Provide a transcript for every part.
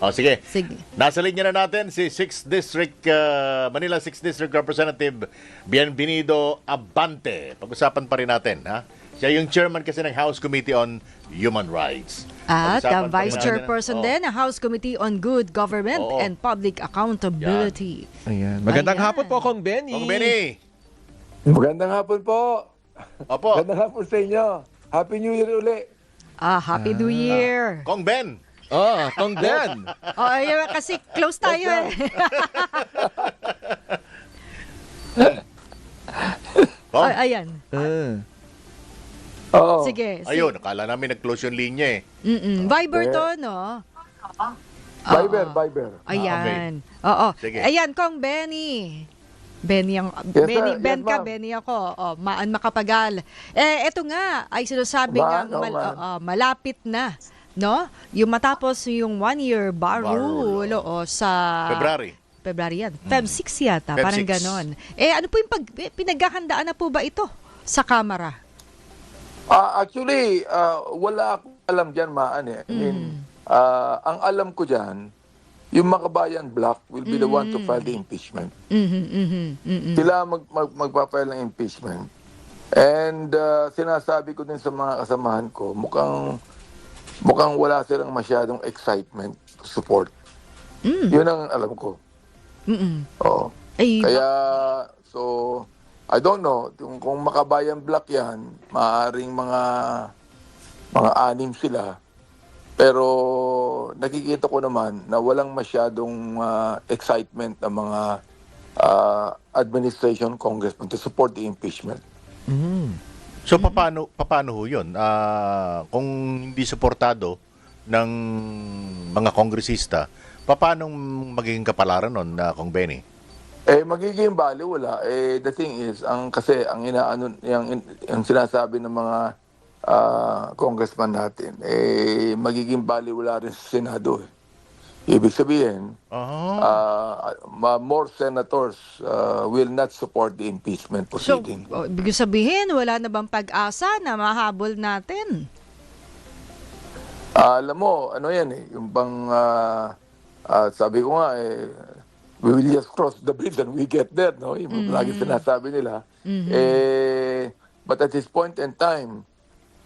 O, sige. Sige. Nasa linya na natin si 6th District, Manila 6th District Representative Bienvenido Abante. Pag-usapan pa rin natin, ha? Siya yung chairman kasi ng House Committee on Human Rights. At Pag-usapan pa rin Vice natin, Chairperson oh. din ng House Committee on Good Government Oo. and Public Accountability. Ayan. Magandang Ayan. hapon po, Kong Benny. Kung Benny. Magandang hapon po. Opo. Magandang hapon sa inyo. Happy New Year uli. Happy New Year. Kong Ben. Oh, Kong Ben. Ayun, kasi close tayo eh. Kong. Ayan. Oo. Sige. Ayun, akala namin nag-close yung linya eh. Viber to, no? Viber. Ayan. Oo. Sige. Ayan, Kong Benny. Benny ang Yes, Benny, sir. Ben Yes, ka, ma'am. Benny ako. Maan makapagal. Eto nga ay sinasabi Man, nga man. malapit na, no? Yung matapos yung 1-year bar Bar rule rule, sa February yan. Feb 6 yata, Feb parang 6. ganon. Ano po yung pinaghahandaan na po ba ito sa Kamara? Actually, wala akong alam dyan, Maan eh. I mean, ang alam ko dyan, yung Makabayan Bloc will be the one to file the impeachment. Sila magpa-file ng impeachment. And sinasabi ko din sa mga kasamahan ko, mukhang wala silang masyadong excitement to support. Yun ang alam ko. Oo. Ay, Kaya, so, I don't know, kung Makabayan Block yan, maaaring mga anim sila. Pero nakikita ko naman na walang masyadong excitement ng mga administration congressman to support the impeachment. So, paano ho yun? Kung hindi suportado ng mga kongresista, paano magiging kapalaran nun, Kong Benny? Magiging baliwala. The thing is, kasi ang yung sinasabi ng mga congressman natin, magiging baliwala rin sa Senado. Ibig sabihin, more senators will not support the impeachment so, proceeding. ibig sabihin, wala na bang pag-asa na mahabol natin? Alam mo, ano yan yung bang, sabi ko nga, we will just cross the bridge and we get there, no? Yung lagi sinasabi nila. But at this point in time,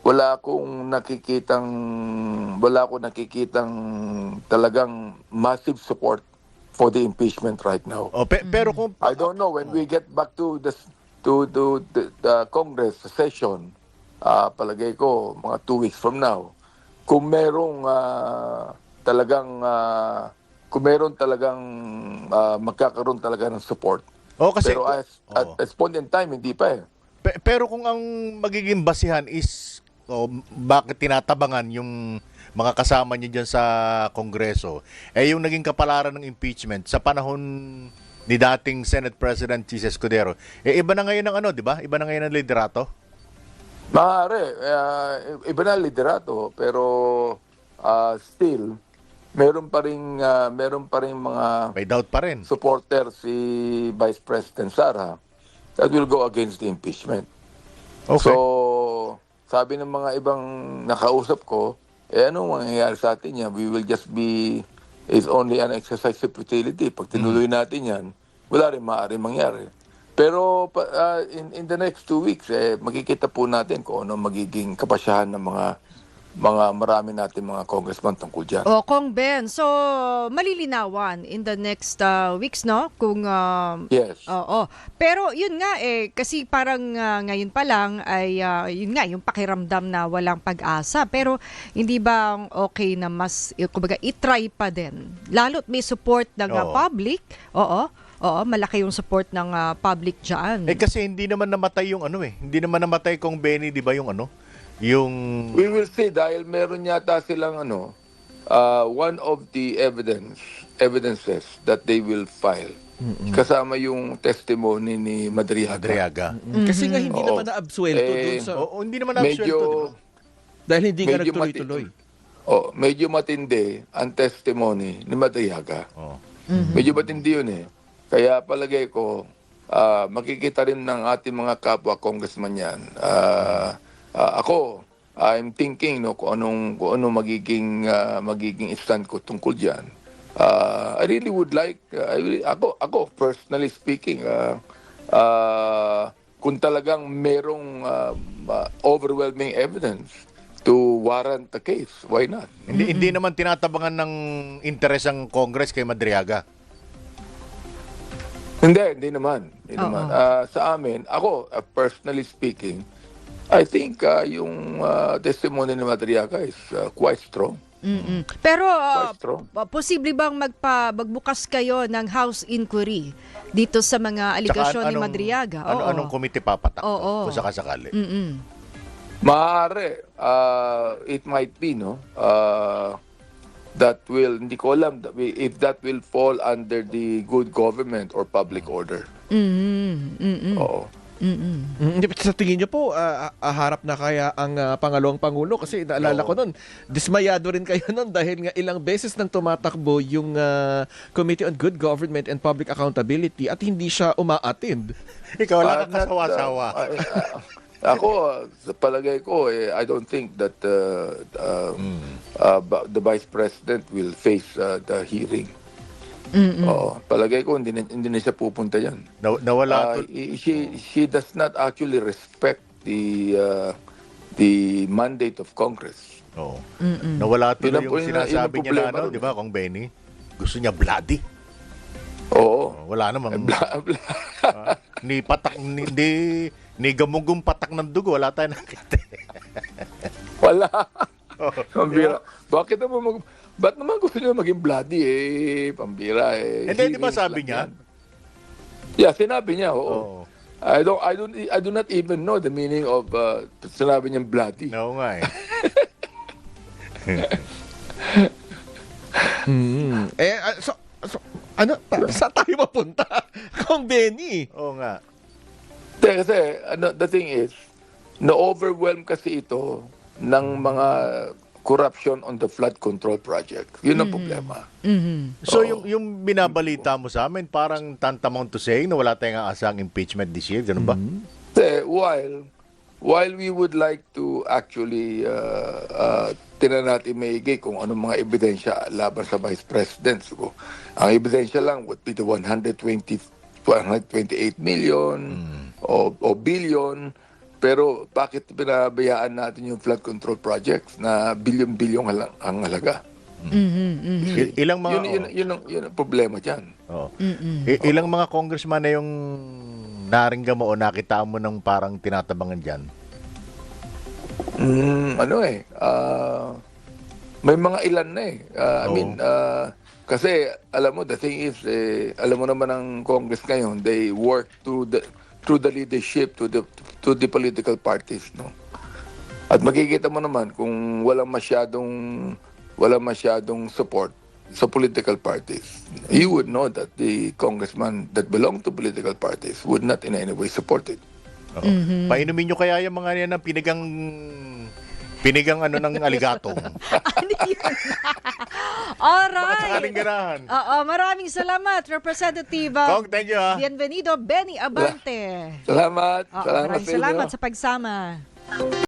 wala akong nakikitang talagang massive support for the impeachment right now. Pero kung I don't know when we get back to the Congress session, palagay ko mga 2 weeks from now, kung merong talagang magkakaroon talaga ng support. kasi Pero at this point in time, hindi pa eh. pero kung ang magiging basihan is bakit tinatabangan yung mga kasama niyo dyan sa Kongreso, yung naging kapalaran ng impeachment sa panahon ni dating Senate President Chis Escudero, iba na ngayon ang di ba? Iba na ngayon ang liderato? Maaari, iba na liderato, pero still, meron pa ring mga May doubt pa rin. supporter si Vice President Sara that will go against the impeachment. Okay. So, sabi ng mga ibang nakausap ko, anong mangyayari sa atin yan? We will just it's only an exercise of futility. Pag tinuloy natin yan, wala rin maaaring mangyari. Pero in the next 2 weeks, makikita po natin kung ano magiging kapasyahan ng mga marami natin mga congressman tungkol dyan. Kong Ben, so malilinawan in the next weeks, no? Kung Yes. Oo. Pero yun nga kasi parang ngayon pa lang ay yun nga yung pakiramdam na walang pag-asa. Pero hindi ba okay na mas kumbaga i-try pa din? Lalo't may support ng public. Oo, malaki yung support ng public diyan. Kasi hindi naman namatay yung hindi naman namatay Kong Benny, di ba yung yung We will see dahil meron yata silang one of the evidences that they will file. Kasama yung testimony ni Madriaga. Adriaga. Kasi nga hindi naman na-absuelto dun sa... Hindi naman absuelto, di ba? Dahil hindi nga medyo nagtuloy-tuloy. Medyo matindi ang testimony ni Madriaga. Medyo matindi yun eh. Kaya palagay ko, makikita rin ng ating mga kapwa congressman yan. Ako, I'm thinking kung anong magiging stand ko tungkol diyan. I really would like, ako personally speaking, kung talagang merong overwhelming evidence to warrant the case, why not? Hindi naman tinatabangan ng interes ang Congress kay Madriaga. Hindi naman. Hindi Oo. naman. Sa amin, ako, personally speaking, I think yung testimony ni Madriaga is quite strong. Pero Quite strong. posible bang magbukas kayo ng House inquiry dito sa mga aligasyon ni Madriaga? Anong komite papatak Oo. kung sakasakali? Maaari, it might be, no? That will, hindi ko alam if that will fall under the good government or public order. Oo. Sa tingin niyo po, harap na kaya ang pangalawang pangulo? Kasi naalala ko nun, dismayado rin kayo nun dahil nga ilang beses nang tumatakbo yung Committee on Good Government and Public Accountability at hindi siya umaattend. Ikaw wala kang Not, kasawa-sawa. Ako, sa palagay ko, I don't think that the Vice President will face the hearing. Oo, palagay ko hindi na siya pupunta yan. Nawala She does not actually respect the mandate of Congress. Oo. Nawala tuloy Yun ang- yung sinasabi yun ang niya na problema ano, ron, di ba, Kong Benny? Gusto niya bloody. Oo. Wala namang Bla, bla. ni patak ni gamugong patak ng dugo, wala tayong nakita. Wala. Pambira. Ba't naman gusto niya maging bloody pambira Hindi, di ba hearings sabi lang niya? yan. Yeah, sinabi niya, oo. Oo. I do not even know the meaning of sinabi niyang bloody. Oo nga eh. Ano? Saan tayo mapunta? Kung Benny. Oo nga. Kasi the thing is, na-overwhelm kasi ito ng mga corruption on the flood control project. Yun ang problema. So yung binabalita mo sa amin, parang tantamount to saying na wala tayong aasang impeachment this year, ganun ba? Kasi while we would like to actually tinan natin maigi kung anong mga ebidensya laban sa Vice President. So, ang ebidensya lang would be the 128 million o billion. Pero bakit pinabayaan natin yung flood control projects na bilyon-bilyong ang halaga? Ilang mga Yun ang problema dyan. Oo. Ilang mga congressman na yung naringgan mo o nakita mo ng parang tinatabangan diyan? May mga ilan na eh. I Oo. mean, kasi alam mo, the thing is, alam mo naman ang Congress ngayon, they work through the leadership to the political parties, no. At makikita mo naman kung walang masyadong support sa political parties, you would know that the congressman that belong to political parties would not in any way support it. Oo. Painumin nyo kaya yung mga yan ng pinigang ano ng aligatong. Ano yun? Baka Alright. sakaling ganahan. Oo, maraming salamat, Representative Kong, thank you ha. Bienvenido, Benny Abante. Salamat. Oo, Salamat maraming sa inyo. salamat sa pagsama.